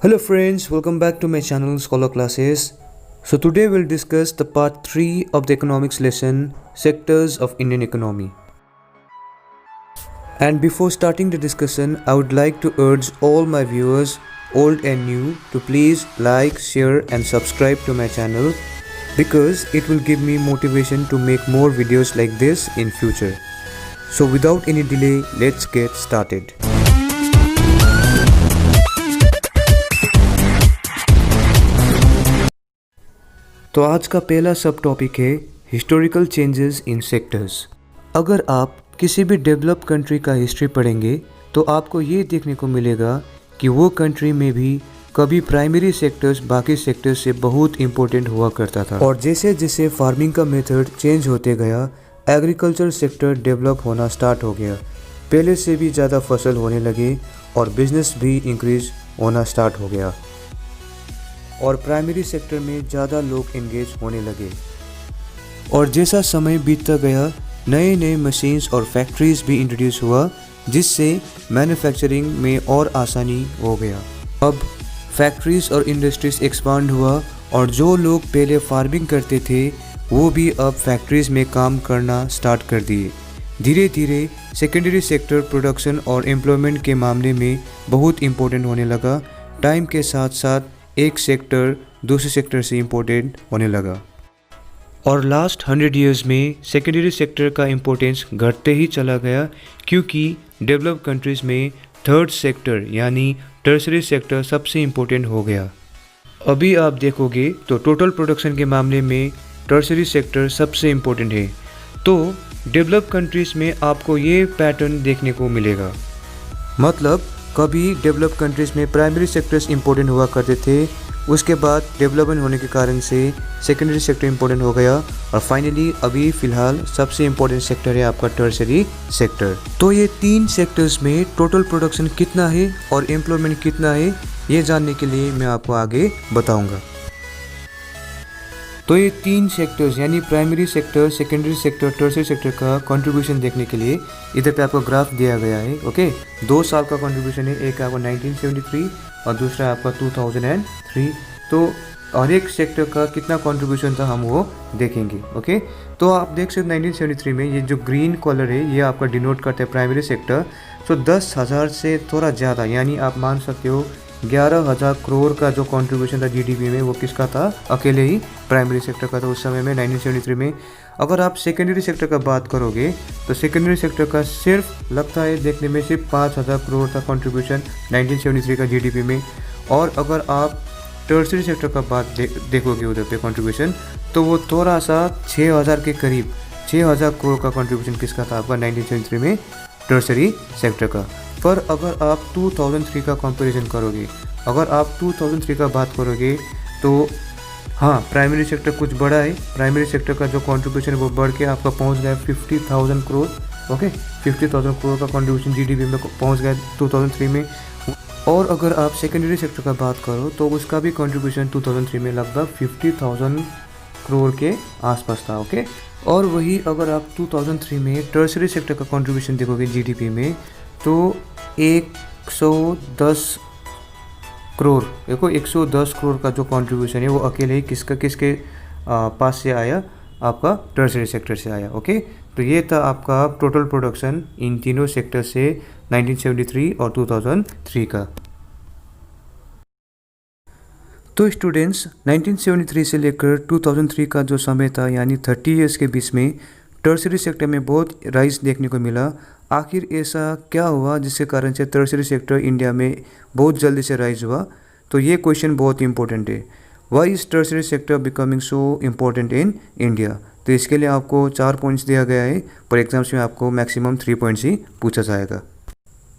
Hello friends, welcome back to my channel Scholar Classes. So today we'll discuss the part 3 of the economics lesson, sectors of Indian economy. And before starting the discussion, I would like to urge all my viewers, old and new, to please like, share and subscribe to my channel because it will give me motivation to make more videos like this in future. So without any delay, let's get started. तो आज का पहला सब topic है historical changes in sectors. अगर आप किसी भी डेवलप कंट्री का हिस्ट्री पढ़ेंगे तो आपको ये देखने को मिलेगा कि वो कंट्री में भी कभी प्राइमरी सेक्टर्स बाकी सेक्टर्स से बहुत इम्पोर्टेंट हुआ करता था, और जैसे जैसे फार्मिंग का मेथड चेंज होते गया एग्रीकल्चर सेक्टर डेवलप होना स्टार्ट हो गया। पहले से भी ज़्यादा फसल होने लगे और बिजनेस भी इंक्रीज होना स्टार्ट हो गया और प्राइमरी सेक्टर में ज़्यादा लोग एंगेज होने लगे। और जैसा समय बीतता गया नए नए मशीन्स और फैक्ट्रीज भी इंट्रोड्यूस हुआ जिससे मैन्युफैक्चरिंग में और आसानी हो गया। अब फैक्ट्रीज और इंडस्ट्रीज एक्सपांड हुआ और जो लोग पहले फार्मिंग करते थे वो भी अब फैक्ट्रीज में काम करना स्टार्ट कर दिए। धीरे धीरे सेकेंडरी सेक्टर प्रोडक्शन और एम्प्लॉयमेंट के मामले में बहुत इम्पोर्टेंट होने लगा। टाइम के साथ साथ एक सेक्टर दूसरे सेक्टर से इम्पोर्टेंट होने लगा और लास्ट 100 इयर्स में सेकेंडरी सेक्टर का इम्पोर्टेंस घटते ही चला गया क्योंकि डेवलप कंट्रीज़ में थर्ड सेक्टर यानी टर्सरी सेक्टर सबसे इम्पोर्टेंट हो गया। अभी आप देखोगे तो टोटल प्रोडक्शन के मामले में टर्सरी सेक्टर सबसे इम्पोर्टेंट है। तो डेवलप कंट्रीज़ में आपको ये पैटर्न देखने को मिलेगा। मतलब कभी डेवलप कंट्रीज़ में प्राइमरी सेक्टर्स इंपॉर्टेंट हुआ करते थे, उसके बाद डेवलपमेंट होने के कारण से सेकेंडरी सेक्टर इंपॉर्टेंट हो गया और फाइनली अभी फ़िलहाल सबसे इम्पोर्टेंट सेक्टर है आपका टर्सरी सेक्टर। तो ये तीन सेक्टर्स में टोटल प्रोडक्शन कितना है और एम्प्लॉयमेंट कितना है ये जानने के लिए मैं आपको आगे बताऊँगा। तो ये तीन सेक्टर्स यानी primary sector, secondary sector, tertiary sector का कंट्रीब्यूशन देखने के लिए इधर पे आपको ग्राफ दिया गया है। ओके, 2 साल का कंट्रीब्यूशन है, एक आपका 1973 और दूसरा आपका 2003। तो हर एक सेक्टर का कितना कंट्रीब्यूशन था हम वो देखेंगे। ओके, तो आप देख सकते 1973 में ये जो ग्रीन कलर है ये आपका डिनोट करता है प्राइमरी सेक्टर। तो 10,000 से थोड़ा ज़्यादा यानी आप मान सकते हो 11,000 करोड़ का जो कंट्रीब्यूशन था जीडीपी में वो किसका था? अकेले ही प्राइमरी सेक्टर का था उस समय में 1973 में। अगर आप सेकेंडरी सेक्टर का बात करोगे तो सेकेंडरी सेक्टर का सिर्फ लगता है देखने में सिर्फ 5,000 करोड़ का कंट्रीब्यूशन 1973 का जीडीपी में। और अगर आप टर्सरी सेक्टर का बात देखोगे उधर पे कंट्रीब्यूशन तो वो थोड़ा सा 6,000 के करीब 6,000 करोड़ का कंट्रीब्यूशन किसका था आपका 1973 में टर्सरी सेक्टर का। पर अगर आप 2003 का कंपैरिजन करोगे, अगर आप 2003 का बात करोगे तो हाँ प्राइमरी सेक्टर कुछ बड़ा है। प्राइमरी सेक्टर का जो कंट्रीब्यूशन है वो बढ़ के आपका पहुंच गया 50,000 करोड़। ओके, 50,000 करोड़ का कंट्रीब्यूशन जीडीपी में पहुंच गया 2003 में। और अगर आप सेकेंडरी सेक्टर का बात करो तो उसका भी कंट्रीब्यूशन 2003 में लगभग 50,000 करोड़ के आसपास था। ओके, और वही अगर आप 2003 में टर्सरी सेक्टर का कंट्रीब्यूशन देखोगे जीडीपी में तो 110 करोड़, देखो 110 करोड़ का जो कंट्रीब्यूशन है वो अकेले ही किसके पास से आया? आपका टर्सरी सेक्टर से आया। ओके, तो ये था आपका टोटल प्रोडक्शन इन तीनों सेक्टर से 1973 और 2003 का। तो स्टूडेंट्स 1973 से लेकर 2003 का जो समय था यानी 30 इयर्स के बीच में टर्सरी सेक्टर में बहुत राइज देखने को मिला। आखिर ऐसा क्या हुआ जिसके कारण से टर्सरी सेक्टर इंडिया में बहुत जल्दी से राइज हुआ? तो ये क्वेश्चन बहुत इंपॉर्टेंट है। Why is tertiary sector becoming so important in India? तो इसके लिए आपको 4 पॉइंट्स दिया गया है, पर एग्जाम्स में आपको मैक्सिमम 3 पॉइंट्स ही पूछा जाएगा।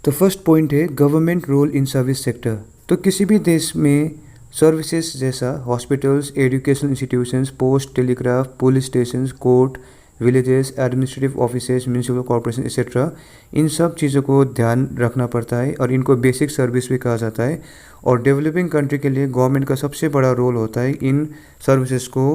तो फर्स्ट पॉइंट है government role in service sector. तो किसी भी देश में सर्विसेज जैसा hospitals, educational institutions, post, telegraph, police station, court, villages, administrative offices, municipal corporation etcetera, इन सब चीज़ों को ध्यान रखना पड़ता है और इनको बेसिक सर्विस भी कहा जाता है। और डेवलपिंग कंट्री के लिए गवर्नमेंट का सबसे बड़ा रोल होता है इन सर्विसेज को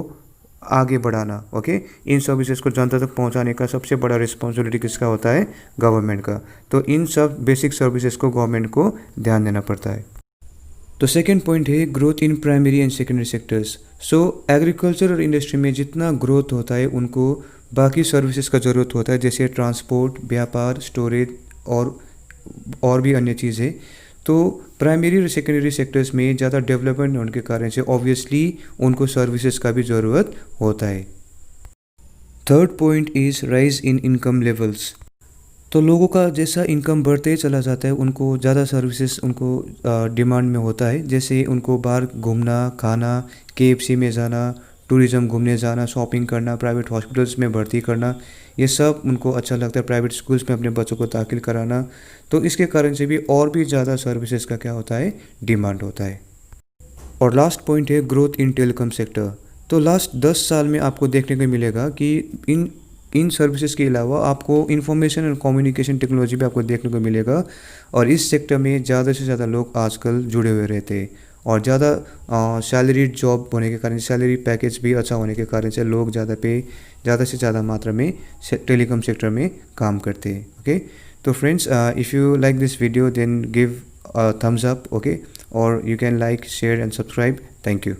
आगे बढ़ाना। ओके, इन सर्विसेज को जनता तक पहुंचाने का सबसे बड़ा रिस्पॉन्सिबिलिटी किसका होता है? गवर्नमेंट का। तो इन सब बेसिक सर्विसेज को गवर्नमेंट को ध्यान देना पड़ता है। तो सेकेंड पॉइंट है growth in primary and secondary sectors. So agriculture और इंडस्ट्री में जितना ग्रोथ होता है उनको बाकी सर्विसेज का ज़रूरत होता है, जैसे ट्रांसपोर्ट, व्यापार, स्टोरेज और भी अन्य चीज़ें। तो प्राइमरी और सेकेंडरी सेक्टर्स में ज़्यादा डेवलपमेंट होने के कारण से ऑब्वियसली उनको सर्विसेज का भी ज़रूरत होता है। Third point is rise in income levels. तो लोगों का जैसा इनकम बढ़ते ही चला जाता है उनको ज़्यादा सर्विसेज उनको डिमांड में होता है, जैसे उनको बाहर घूमना, खाना, KFC में जाना, टूरिज़्म घूमने जाना, शॉपिंग करना, प्राइवेट हॉस्पिटल्स में भर्ती करना, ये सब उनको अच्छा लगता है। प्राइवेट स्कूल्स में अपने बच्चों को दाखिल कराना, तो इसके कारण से भी और भी ज़्यादा सर्विसेज का क्या होता है, डिमांड होता है। और लास्ट पॉइंट है ग्रोथ इन टेलीकॉम सेक्टर। तो लास्ट 10 साल में आपको देखने को मिलेगा कि इन इन सर्विसेज के अलावा आपको इंफॉर्मेशन एंड कम्युनिकेशन टेक्नोलॉजी भी आपको देखने को मिलेगा, और इस सेक्टर में ज़्यादा से ज़्यादा लोग आजकल जुड़े हुए रहते हैं। और ज़्यादा सैलरी जॉब होने के कारण, सैलरी पैकेज भी अच्छा होने के कारण से लोग ज़्यादा से ज़्यादा मात्रा में टेलीकॉम सेक्टर में काम करते हैं। ओके, तो friends, if you like this video then give thumbs up, okay, or you can like, share and subscribe. Thank you.